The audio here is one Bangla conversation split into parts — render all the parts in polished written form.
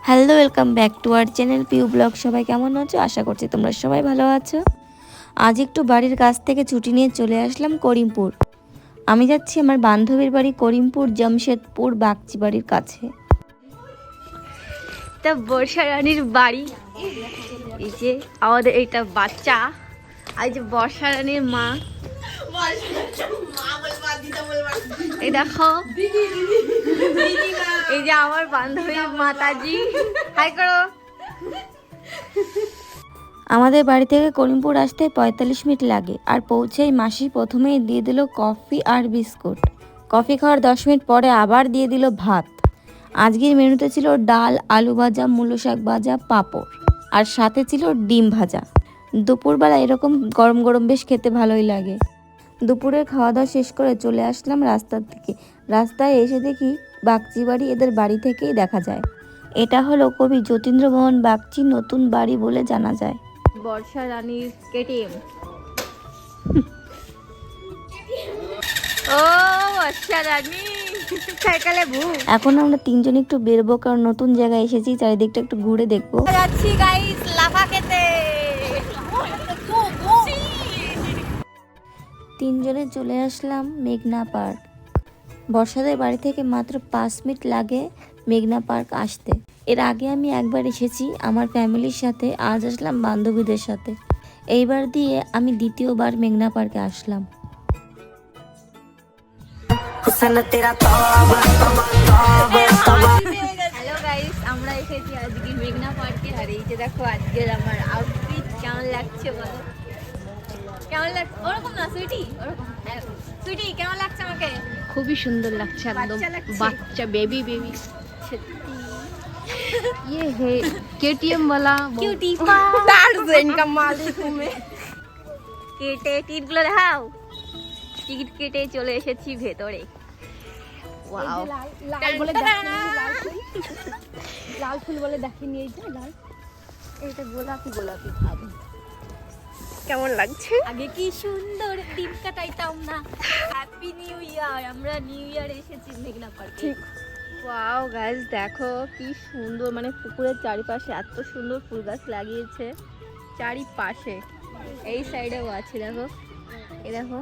Hello, welcome back to our channel Piu blog. সবাই কেমন আছো? আশা করছি তোমরা সবাই ভালো আছো। আজ একটু বাড়ির কাছ থেকে ছুটি নিয়ে চলে আসলাম করিমপুর। আমি যাচ্ছি আমার বান্ধবীর বাড়ি করিমপুর জামশেদপুর বাগচি বাড়ির কাছে। এটা বর্ষা রানীর বাড়ি। এই যে আমাদের এইটা বাচ্চা, এই যে বর্ষা রানীর মা। এই দেখো, এই যে আমার বান্ধবীর মাতাজি। হাই করো। আমাদের বাড়ি থেকে করিমপুর আসতে 45 মিনিট লাগে, আর পৌঁছেই মাসি প্রথমেই দিয়ে দিল কফি আর বিস্কুট। কফি খাওয়ার 10 মিনিট পরে আবার দিয়ে দিল ভাত। আজকের মেনুতে ছিল ডাল, আলু ভাজা, মূলো শাক ভাজা, পাঁপড়, আর সাথে ছিল ডিম ভাজা। দুপুরবেলা এরকম গরম গরম বেশ খেতে ভালোই লাগে। দুপুরে খাওয়া দাওয়া শেষ করে চলে আসলাম রাস্তার দিকে। রাস্তায় এসে দেখি বাগচি বাড়ি এদের বাড়ি থেকেই দেখা যায়। এটা হলো কবি যতীন্দ্রমোহন বাগচি নতুন বাড়ি বলে জানা যায়। বর্ষা রানীর কেটিএম। ও বর্ষা রানী সাইকেলে এখন আমরা তিনজন একটু বেরোবো, কারণ নতুন জায়গায় এসেছি, চারিদিকটা একটু ঘুরে দেখবো। যাচ্ছি গাইস লাফা খেতে। তিনজনে চলে আসলাম মেঘনা পার্ক। বর্ষাদের বাড়ি থেকে মাত্র 5 মিনিট লাগে মেঘনা পার্ক আসতে। এর আগে আমি একবার এসেছি আমার ফ্যামিলির সাথে, আজ আসলাম বান্ধবীদের সাথে। এইবার দিয়ে আমি দ্বিতীয়বার মেঘনা পার্কে আসলাম। হ্যালো গাইস, আমরা এসেছি আজকে মেঘনা পার্কে। আর এই যে দেখো আজকের আমার আউটফিট কেমন লাগছে বলো। কেমন লাগছে? ওরকম না সুইটি, ওরকম। সুইটি কেমন লাগছে আমাকে? খুবই সুন্দর লাগছে, একদম বাচ্চা বেবি বেবি। ये है केटीएम वाला কিউটি टार्जन का मालिक हूं मैं। কেটে টিকিটগুলো দেখাও। টিকিট কেটে চলে এসেছি ভেতরে। ওয়াও, লাল বলে দেখিনি, লাল ফুল বলে দেখিনি। এই যে লাল, এটা গোলাপি গোলাপি ভাব। কেমন লাগছে? আগে কি সুন্দর দিন কাটাইতাম না। Happy new year. আমরা নিউ ইয়ার এসেছি মেঘনা পার্কে। ঠিক। ওয়াও গাইস, দেখো কি সুন্দর, মানে পুকুরের চারিপাশে এত সুন্দর ফুল গাছ লাগিয়েছে চারিপাশে। এই সাইডেও আছে, দেখো এই দেখো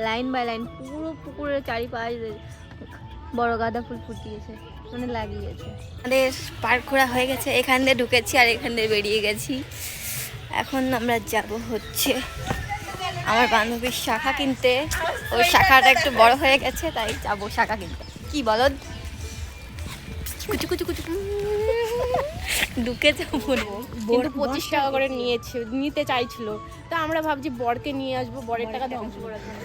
লাইন বাই লাইন পুরো পুকুরের চারিপাশে বড় গাঁদা ফুল ফুটিয়েছে, মানে লাগিয়েছে। আমাদের পার্ক ঘোরা হয়ে গেছে। এখান দিয়ে ঢুকেছি আর এখান দিয়ে বেরিয়ে গেছি। এখন আমরা যাব হচ্ছে আমার বান্ধবীর শাখা কিনতে। ওই শাখাটা একটু বড় হয়ে গেছে, তাই যাবো শাখা কিনতে। কি বলো? কুচু কুচু কুচু ঢুকে যাবো। কিন্তু 25 টাকা করে নিতে চাইছিল, তা আমরা ভাবছি বরকে নিয়ে আসবো, বরের টাকা ধ্বংস করার জন্য।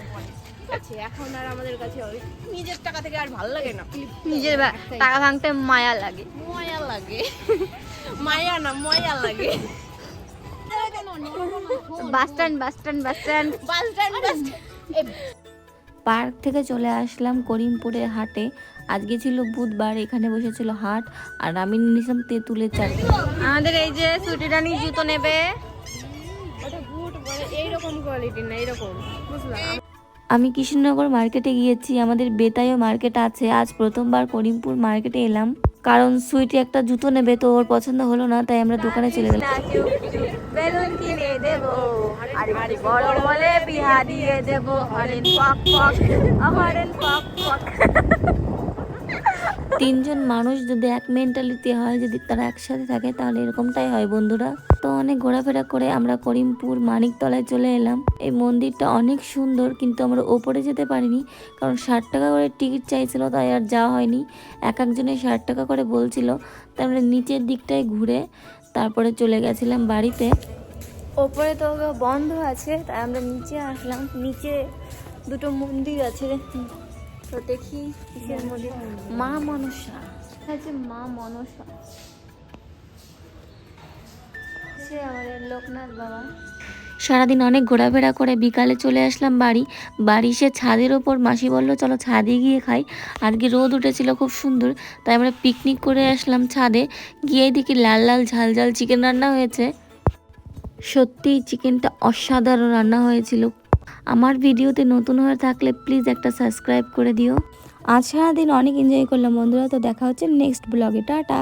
আছে এখন আর আমাদের কাছে ওই নিজের টাকা থেকে আর ভালো লাগে না। নিজের টাকা ভাঙতে মায়া লাগে। ময়া লাগে, মায়া না ময়া লাগে। Bus stand bus stand bus stand bus stand. Park থেকে চলে আসলাম করিমপুরের হাটে। আজকে ছিল বুধবার, এখানে বসেছিল হাট, আর আমি নিলাম তেঁতুলের চাটনি। আমাদের এই যে সুটি রানী জুতো নেবে। ওটা বুট বলে, এইরকম কোয়ালিটি না, এরকম বুঝলাম। আমি কৃষ্ণনগর মার্কেটে গিয়েছি, আমাদের বেতাইও মার্কেট আছে। আজ প্রথমবার করিমপুর মার্কেটে এলাম, কারণ সুইটি একটা জুতো নেবে, তো ওর পছন্দ হলো না, তাই আমরা দোকানে চলে গেলাম। বেলুন কিনে দেবো, আর বড় বলে বিহা দিয়ে দেবো। হরেন পক পক, হরেন পক পক। তিনজন মানুষ যদি এক মেন্টালিটি হয়, যদি তারা একসাথে থাকে, তাহলে এরকমটাই হয় বন্ধুরা। তো অনেক ঘোরাফেরা করে আমরা করিমপুর মানিকতলায় চলে এলাম। এই মন্দিরটা অনেক সুন্দর, কিন্তু আমরা ওপরে যেতে পারিনি, কারণ 60 টাকা করে টিকিট চাইছিল, তাই আর যাওয়া হয়নি। একজনের 60 টাকা করে বলছিল, তাই আমরা নিচের দিকটায় ঘুরে তারপরে চলে গেছিলাম বাড়িতে। ওপরে তো বন্ধ আছে, তাই আমরা নিচে আসলাম। নিচে দুটো মন্দির আছে, তো দেখি কিসের মন্দির। মা মনসা আছে, মা মনসা সে আমাদের লোকনাথ বাবা। সারাদিন অনেক ঘোরাফেরা করে বিকালে চলে আসলাম বাড়ি এসে ছাদের ওপর মাসি বললো চলো ছাদে গিয়ে খাই। আজকে রোদ উঠেছিল খুব সুন্দর, তাই আমরা পিকনিক করে আসলাম ছাদে। গিয়ে দেখি লাল লাল ঝাল ঝাল চিকেন রান্না হয়েছে। সত্যি চিকেনটা অসাধারণ রান্না হয়েছিল। আমার ভিডিওতে নতুন হয়ে থাকলে প্লিজ একটা সাবস্ক্রাইব করে দিও। আজ সারাদিন অনেক এনজয় করলাম বন্ধুরা। তো দেখা হচ্ছে নেক্সট ব্লগে। টাটা।